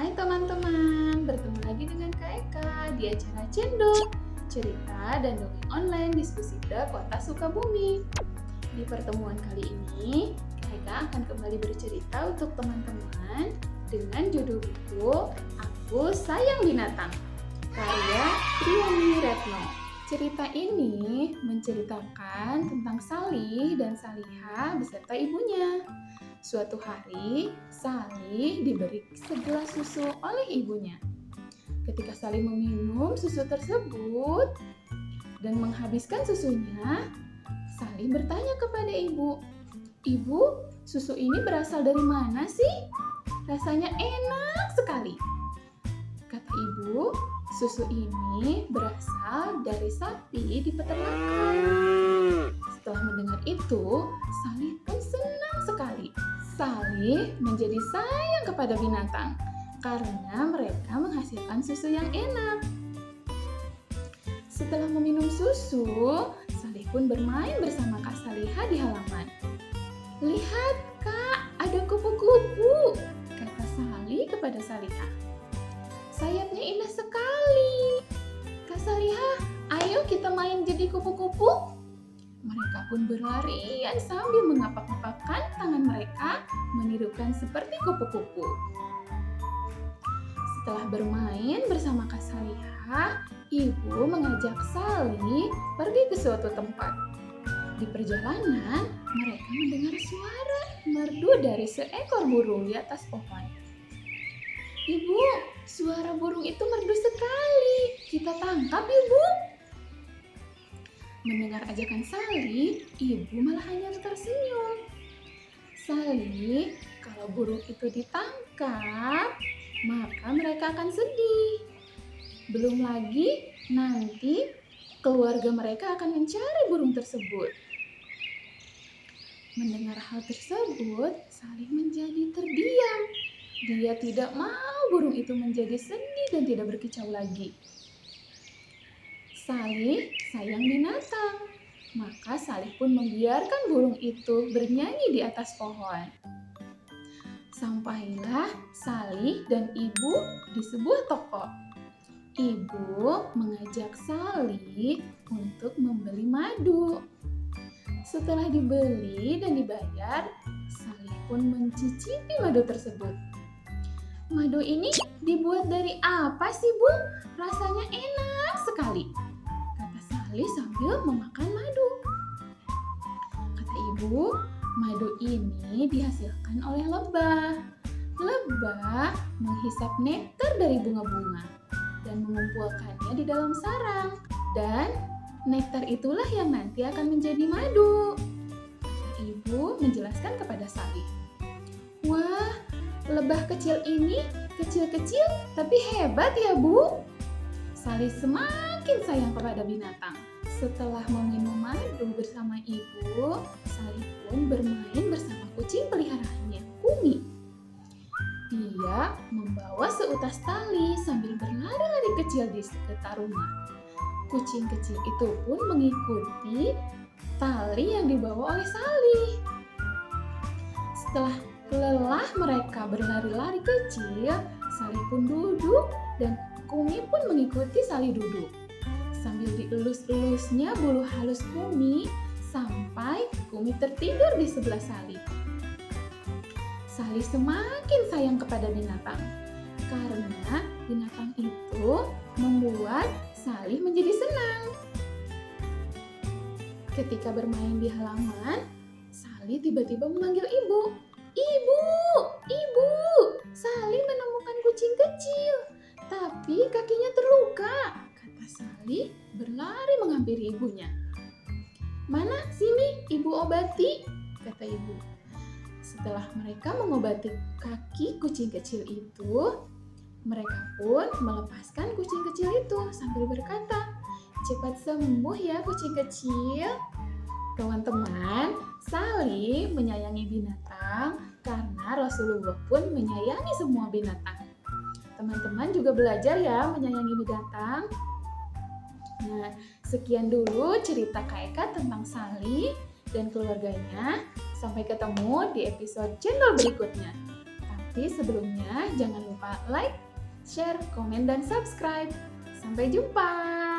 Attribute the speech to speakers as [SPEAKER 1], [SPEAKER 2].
[SPEAKER 1] Hai teman-teman, bertemu lagi dengan Kak Eka di acara Cendol, cerita dan dongeng online diskusi Kota Sukabumi. Di pertemuan kali ini, Kak Eka akan kembali bercerita untuk teman-teman dengan judul buku Aku Sayang Binatang, karya Triani Retno. Cerita ini menceritakan tentang Salih dan Salihah beserta ibunya. Suatu hari, Salih diberi segelas susu oleh ibunya. Ketika Salih meminum susu tersebut dan menghabiskan susunya, Salih bertanya kepada ibu, "Ibu, susu ini berasal dari mana sih? Rasanya enak sekali." Kata ibu, "Susu ini berasal dari sapi di peternakan." Setelah mendengar itu, Salih pun senang sekali. Salih menjadi sayang kepada binatang karena mereka menghasilkan susu yang enak. Setelah meminum susu, Salih pun bermain bersama Kak Salihah di halaman. "Lihat Kak, ada kupu-kupu," kata Salih kepada Salihah. "Sayapnya indah sekali. Kak Salihah, ayo kita main jadi kupu-kupu." Mereka pun berlarian sambil mengapak-ngapakkan tangan mereka menirukan seperti kupu-kupu. Setelah bermain bersama Kak Salihah, ibu mengajak Salih pergi ke suatu tempat. Di perjalanan, mereka mendengar suara merdu dari seekor burung di atas pohon. "Ibu, suara burung itu merdu sekali. Kita tangkap, Ibu." Mendengar ajakan Salih, ibu malah hanya tersenyum. Salih, kalau burung itu ditangkap, maka mereka akan sedih. Belum lagi nanti keluarga mereka akan mencari burung tersebut. Mendengar hal tersebut, Salih menjadi terdiam. Dia tidak mau burung itu menjadi sedih dan tidak berkicau lagi. Salih sayang binatang, maka Salih pun membiarkan burung itu bernyanyi di atas pohon. Sampailah Salih dan ibu di sebuah toko. Ibu mengajak Salih untuk membeli madu. Setelah dibeli dan dibayar, Salih pun mencicipi madu tersebut. "Madu ini dibuat dari apa sih, Bu? Rasanya enak sekali," kata Salih sambil memakan madu. Kata ibu, "Madu ini dihasilkan oleh lebah. Lebah menghisap nektar dari bunga-bunga dan mengumpulkannya di dalam sarang. Dan nektar itulah yang nanti akan menjadi madu." Kata ibu menjelaskan kepada Salih. "Wah, lebah kecil ini kecil-kecil tapi hebat ya, Bu." Salih semakin sayang kepada binatang. Setelah meminum madu bersama ibu, Salih pun bermain bersama kucing peliharaannya, Kumi. Dia membawa seutas tali sambil berlari-lari kecil di sekitar rumah. Kucing kecil itu pun mengikuti tali yang dibawa oleh Salih. Setelah lelah mereka berlari-lari kecil, Salih pun duduk dan Kumi pun mengikuti Salih duduk. Sambil dielus-elusnya bulu halus Kumi sampai Kumi tertidur di sebelah Salih. Salih semakin sayang kepada binatang karena binatang itu membuat Salih menjadi senang. Ketika bermain di halaman, Salih tiba-tiba memanggil ibu. "Ibu, ibu, Salih menemukan kucing kecil, tapi kakinya terluka," kata Salih berlari menghampiri ibunya. "Mana, sini ibu obati," kata ibu. Setelah mereka mengobati kaki kucing kecil itu, mereka pun melepaskan kucing kecil itu sambil berkata, "Cepat sembuh ya kucing kecil." Teman-teman, Salih menyayangi binatang karena Rasulullah pun menyayangi semua binatang. Teman-teman juga belajar ya menyayangi binatang. Nah, sekian dulu cerita Kak Eka tentang Salih dan keluarganya. Sampai ketemu di episode channel berikutnya. Tapi sebelumnya jangan lupa like, share, komen, dan subscribe. Sampai jumpa!